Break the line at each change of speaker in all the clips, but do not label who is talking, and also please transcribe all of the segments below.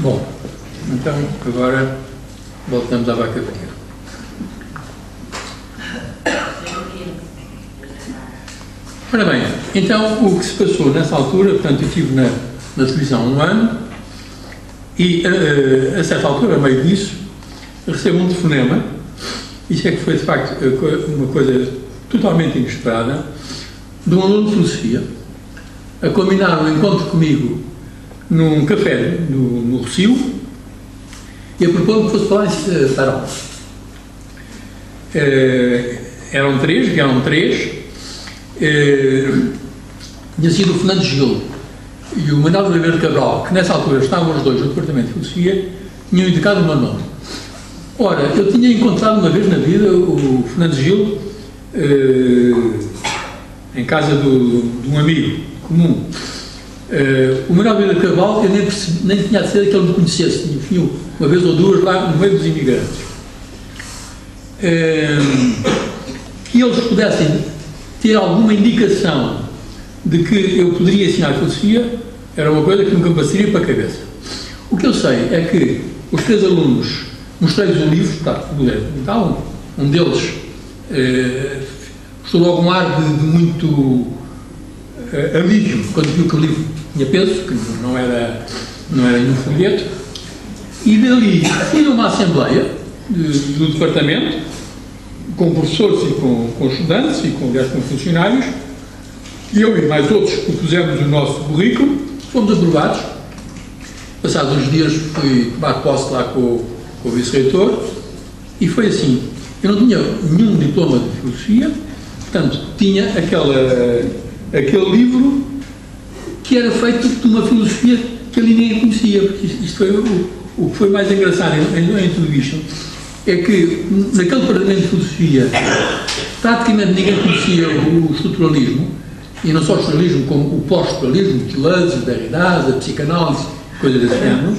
Bom, então agora voltamos à vaca fria. Ora bem, então o que se passou nessa altura, portanto eu estive na televisão um ano e a certa altura, a meio disso, recebo um telefonema. Isso é que foi de facto uma coisa totalmente inesperada, de um aluno de filosofia a combinar um encontro comigo num café no Rossio e a propor que fosse falar em Tarão. Vieram três, tinha sido o Fernando Gil e o Manuel Oliveira de Cabral, que nessa altura estavam os dois no departamento de filosofia, tinham indicado o meu nome. Ora, eu tinha encontrado uma vez na vida o Fernando Gil em casa de um amigo comum. O Manuel Oliveira de Cabral, eu nem tinha a certeza que ele me conhecesse, tinha uma vez ou duas lá no meio dos imigrantes. Que eles pudessem ter alguma indicação de que eu poderia ensinar filosofia era uma coisa que nunca me passaria para a cabeça. O que eu sei é que os três alunos mostrei-lhes o livro, então, um deles gostou logo um ar de muito alívio quando viu que o livro tinha peso, que não era nenhum folheto, e dali fiz uma assembleia do departamento com professores e com estudantes e aliás, com funcionários, e eu e mais outros propusemos o nosso currículo, fomos aprovados. Passados uns dias fui tomar posse lá com o vice-reitor e foi assim. Eu não tinha nenhum diploma de filosofia, portanto tinha aquele livro que era feito de uma filosofia que ali ninguém conhecia, porque isto foi o que foi mais engraçado em tudo isto, é que naquele departamento de filosofia praticamente ninguém conhecia o estruturalismo, e não só o estruturalismo, como o pós-estruturalismo, Deleuze, Derrida, a psicanálise, coisas desse género.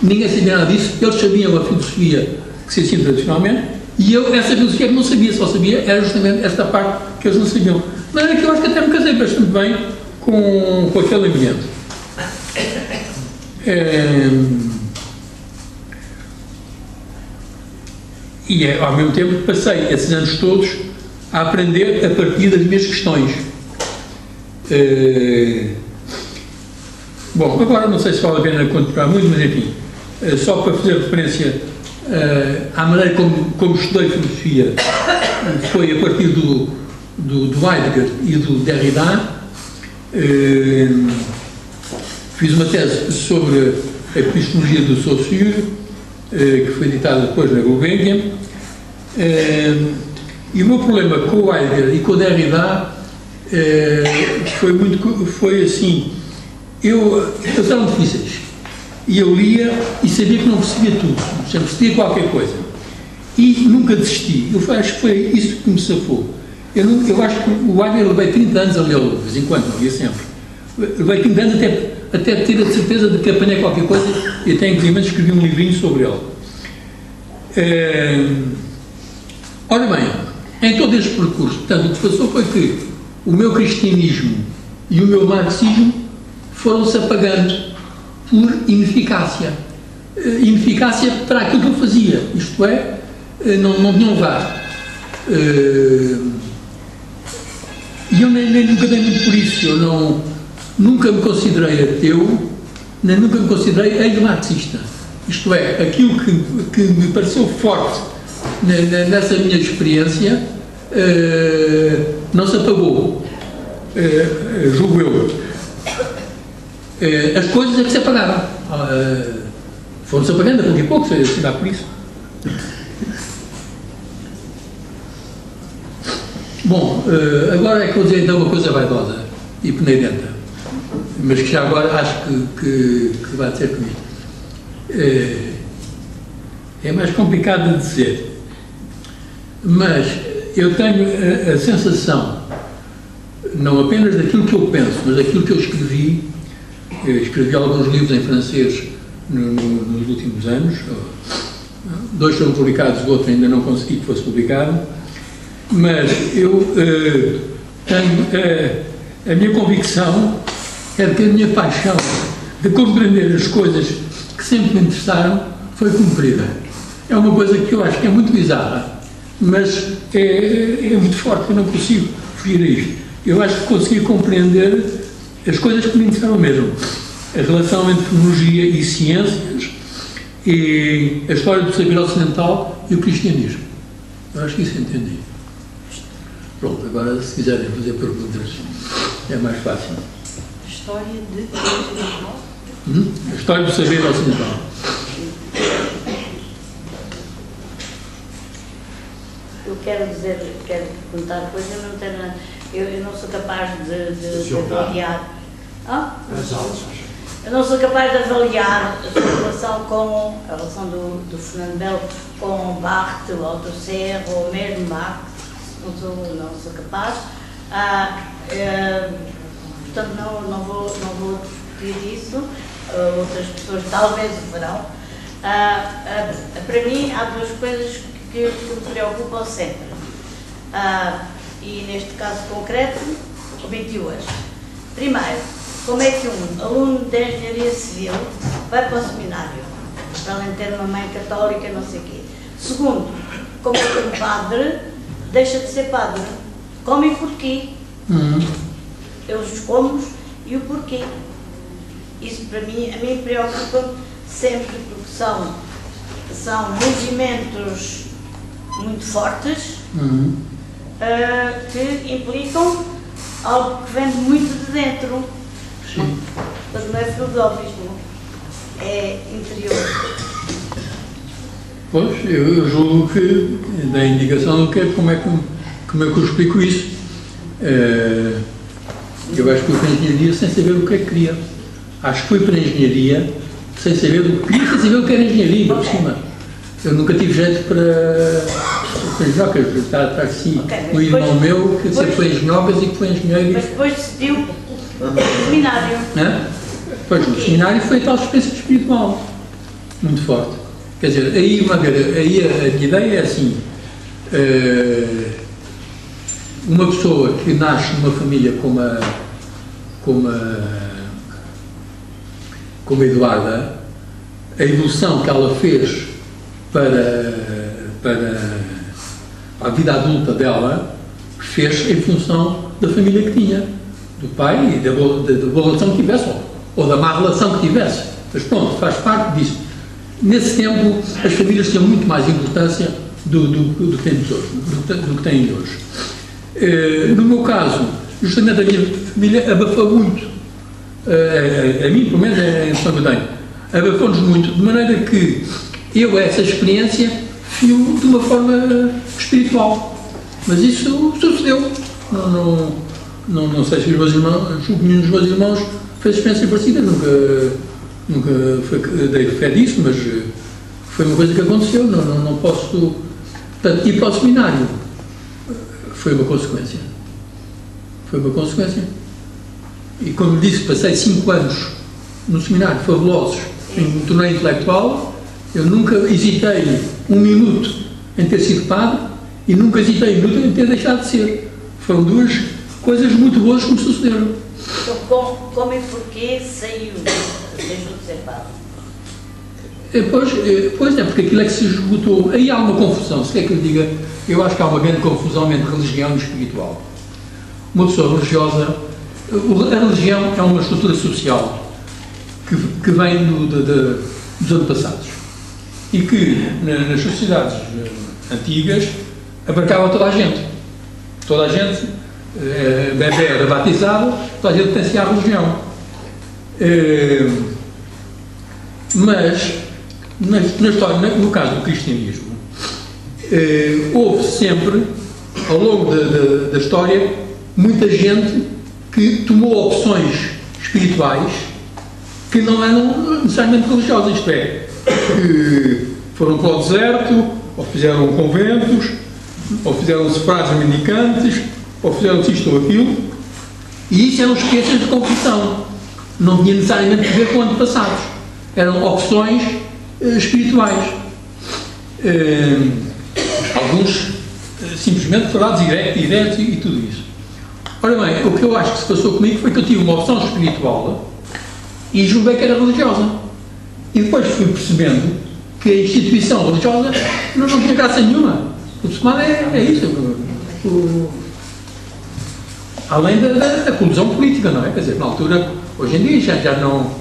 Ninguém sabia nada disso, eles sabiam a filosofia que se ensina tradicionalmente, e eu, essa filosofia que não sabia, só sabia, era justamente esta parte que eles não sabiam. Mas é que eu acho que até me casei bastante bem com aquele ambiente. E ao mesmo tempo passei esses anos todos a aprender a partir das minhas questões. Bom, agora não sei se vale a pena continuar muito, mas enfim, só para fazer referência à maneira como estudei filosofia, foi a partir do Heidegger e do Derrida. Fiz uma tese sobre a epistemologia do Saussure, que foi editada depois na Gulbenkian, e o meu problema com o Heidegger e com o Derrida foi assim, eles eram difíceis, e eu lia e sabia que não percebia tudo, sempre percebia qualquer coisa, e nunca desisti. Eu acho que foi isso que me safou. Eu acho que o Heidegger levei 30 anos a lê-lo, de vez em quando, não lia sempre. Levei 30 anos até ter a certeza de que apanhei qualquer coisa, e até inclusive escrevi um livrinho sobre ele. Ora bem, em todo este percurso, portanto, o que passou foi que o meu cristianismo e o meu marxismo foram-se apagando por ineficácia. Ineficácia para aquilo que eu fazia, isto é, não tinham lugar. E eu nem nunca dei muito por isso. Eu nunca me considerei ateu, nem nunca me considerei ex-marxista. Isto é, aquilo que me pareceu forte nessa minha experiência não se apagou, julgo eu. As coisas é que se apagaram. Foram-se apagando a pouco e pouco, se dá por isso. Bom, agora é que vou dizer então uma coisa vaidosa e penedenta, mas que já agora acho que vai ser comigo. É mais complicado de dizer, mas eu tenho a sensação, não apenas daquilo que eu penso, mas daquilo que eu escrevi. Eu escrevi alguns livros em francês nos últimos anos, 2 foram publicados, o outro ainda não consegui que fosse publicado, mas eu tenho a minha convicção é de que a minha paixão de compreender as coisas que sempre me interessaram foi cumprida. É uma coisa que eu acho que é muito bizarra, mas é muito forte, eu não consigo fugir a isto. Eu acho que consegui compreender as coisas que me interessaram mesmo. A relação entre tecnologia e ciências e a história do saber ocidental e o cristianismo. Eu acho que isso entendi. Pronto, agora se quiserem fazer perguntas é mais fácil.
História de ocidental?
A história do saber ocidental.
Eu quero perguntar coisa, eu não sou capaz de avaliar. Eu não sou capaz de avaliar a sua relação com a relação do Fernando Belo com Barthes, ou Althusser, ou mesmo Barthes. Não sou capaz. Portanto, não vou discutir isso. Outras pessoas talvez o farão. Para mim, há duas coisas que me preocupam sempre. E neste caso concreto, omiti hoje. Primeiro, como é que um aluno de engenharia civil vai para o seminário, para além de ter uma mãe católica, não sei o quê. Segundo, como é que um padre deixa de ser padre? Como e porquê? Os comos e o porquê. Isso para mim, a mim preocupa sempre, porque são movimentos muito fortes que implicam algo que vem muito de dentro.
Sim.
Mas não é filosófico, é interior.
Pois, eu julgo que dá indicação do que como é que eu explico isso. Eu acho que fui para a engenharia sem saber o que é que queria. Acho que fui para a engenharia sem saber o que queria, sem saber o que era engenharia, por cima. Eu nunca tive jeito para engenhocas, está assim. Um irmão meu que sempre foi engenhocas e que foi engenheiro.
Mas depois decidiu o seminário.
Pois, o seminário foi tal experiência espiritual, muito forte. Quer dizer, aí a minha ideia é assim, uma pessoa que nasce numa família como a Eduarda, a evolução que ela fez para a vida adulta dela, fez em função da família que tinha, do pai e da boa relação que tivesse, ou da má relação que tivesse. Mas pronto, faz parte disso. Nesse tempo, as famílias tinham muito mais importância do que têm hoje. No meu caso, justamente a minha família abafou muito. A mim, pelo menos, é a impressão que eu tenho. Abafou-nos muito, de maneira que eu, essa experiência, fio de uma forma espiritual. Mas isso sucedeu. Não sei se os meus irmãos, nenhum dos meus irmãos fez experiência parecida, nunca dei fé disso, mas foi uma coisa que aconteceu, não posso... Portanto, ir para o seminário foi uma consequência. Foi uma consequência. E como disse, passei 5 anos no seminário, fabulosos, em torneio intelectual, eu nunca hesitei um minuto em ter sido padre e nunca hesitei um minuto em ter deixado de ser. Foram duas coisas muito boas que me sucederam.
Então, como e porquê deixou de ser padre?
Pois é, porque aquilo é que se esgotou. Aí há uma confusão, se quer que eu diga, eu acho que há uma grande confusão entre religião e espiritual. Uma pessoa religiosa, a religião é uma estrutura social que vem dos antepassados e que nas sociedades antigas abarcava toda a gente. Toda a gente, bebê era batizado, toda a gente pertencia à religião. Mas, na história, no caso do cristianismo, houve sempre, ao longo da história, muita gente que tomou opções espirituais que não eram necessariamente religiosas, isto é, que foram para o deserto, ou fizeram conventos, ou fizeram separados mendicantes, ou fizeram isto ou aquilo, e isso eram experiências de conversão. Não tinha necessariamente a ver com antepassados. Eram opções espirituais. Alguns simplesmente falados direto e tudo isso. Ora bem, o que eu acho que se passou comigo foi que eu tive uma opção espiritual e julguei que era religiosa. E depois fui percebendo que a instituição religiosa não tinha graça nenhuma. O muçulmano é isso. Além da colisão política, não é? Quer dizer, na altura, hoje em dia já não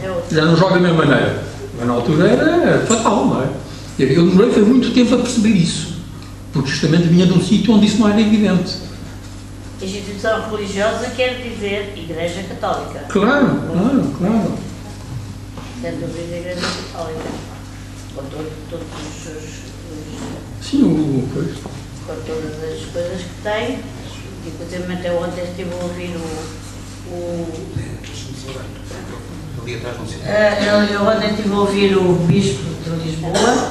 joga da mesma maneira. Mas na altura era fatal, não é? Eu demorei foi muito tempo a perceber isso. Porque justamente vinha de um sítio onde isso não era evidente.
Instituição religiosa quer dizer Igreja Católica.
Claro.
Quer dizer Igreja Católica. Com todos os seus...
Sim,
com todas as coisas que tem. Inclusive até ontem estive a ouvir eu ontem estive a ouvir o Bispo de Lisboa,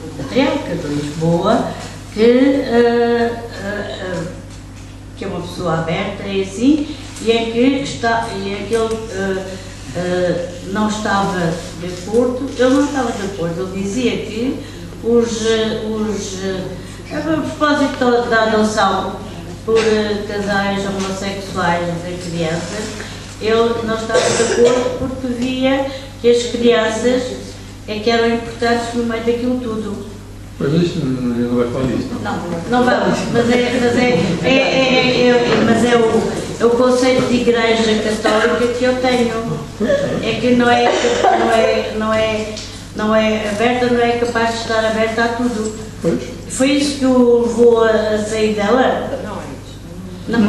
o Patriarca de Lisboa, que é uma pessoa aberta e assim, e é que ele não estava de acordo, ele dizia que a propósito da adoção por casais homossexuais de crianças, ele não estava de acordo porque via que as crianças é que eram importantes no meio daquilo tudo.
Mas isso não vai falar disso.
Não vamos, mas é o conceito de Igreja Católica que eu tenho. É que não é aberta, não é capaz de estar aberta a tudo.
Pois.
Foi isso que o levou a sair dela?
Não,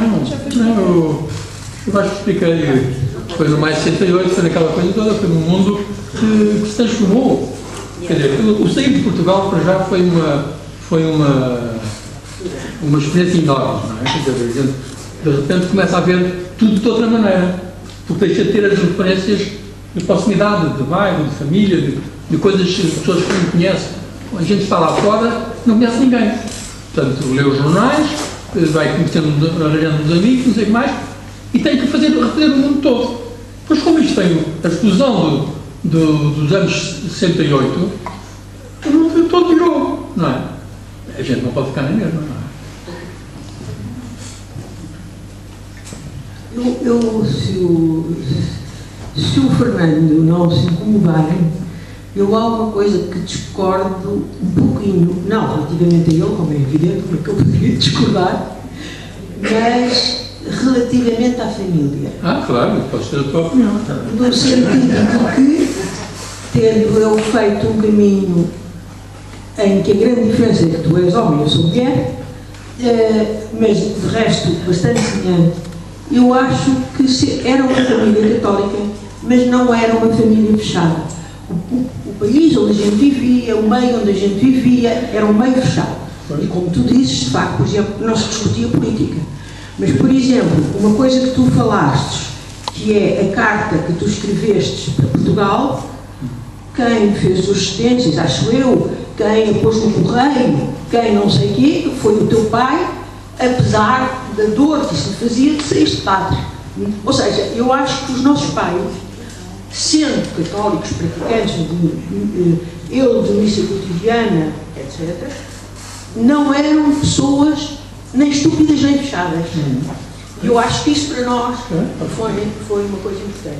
eu acho que expliquei. Foi no mais 68, foi naquela coisa toda, foi num mundo que se transformou. Quer dizer, o sair de Portugal para já foi uma experiência enorme, não é? Quer dizer, a gente de repente começa a ver tudo de outra maneira, porque deixa de ter as referências de proximidade, de bairro, de família, de coisas de pessoas que não conhece. A gente está lá fora, não conhece ninguém. Portanto, lê os jornais, vai conhecendo, arranjando uns amigos, não sei o que mais, e tem que refazer o mundo todo. Pois como isto tem a explosão dos anos 68, o mundo todo virou, não é? A gente não pode ficar na mesma, não é?
Se o Fernando não se incomodar, eu há uma coisa que discordo um pouquinho, não relativamente a ele, como é evidente, porque eu poderia discordar, mas relativamente à família.
Claro, podes ter a tua opinião.
No sentido de que, tendo eu feito um caminho em que a grande diferença é que tu és homem e eu sou mulher, mas de resto bastante semelhante, eu acho que era uma família católica, mas não era uma família fechada. O país onde a gente vivia, o meio onde a gente vivia, era um meio fechado. E como tu dizes, de facto, por exemplo, não se discutia política. Mas, por exemplo, uma coisa que tu falaste, que é a carta que tu escreveste para Portugal, quem fez os extensos, acho eu, quem a pôs no correio, quem não sei o quê, foi o teu pai, apesar da dor que isso lhe fazia de saíste padre. Ou seja, eu acho que os nossos pais, sendo católicos, praticantes de missa cotidiana, etc., não eram pessoas nem estúpidas nem fechadas. E eu acho que isso para nós foi uma coisa importante.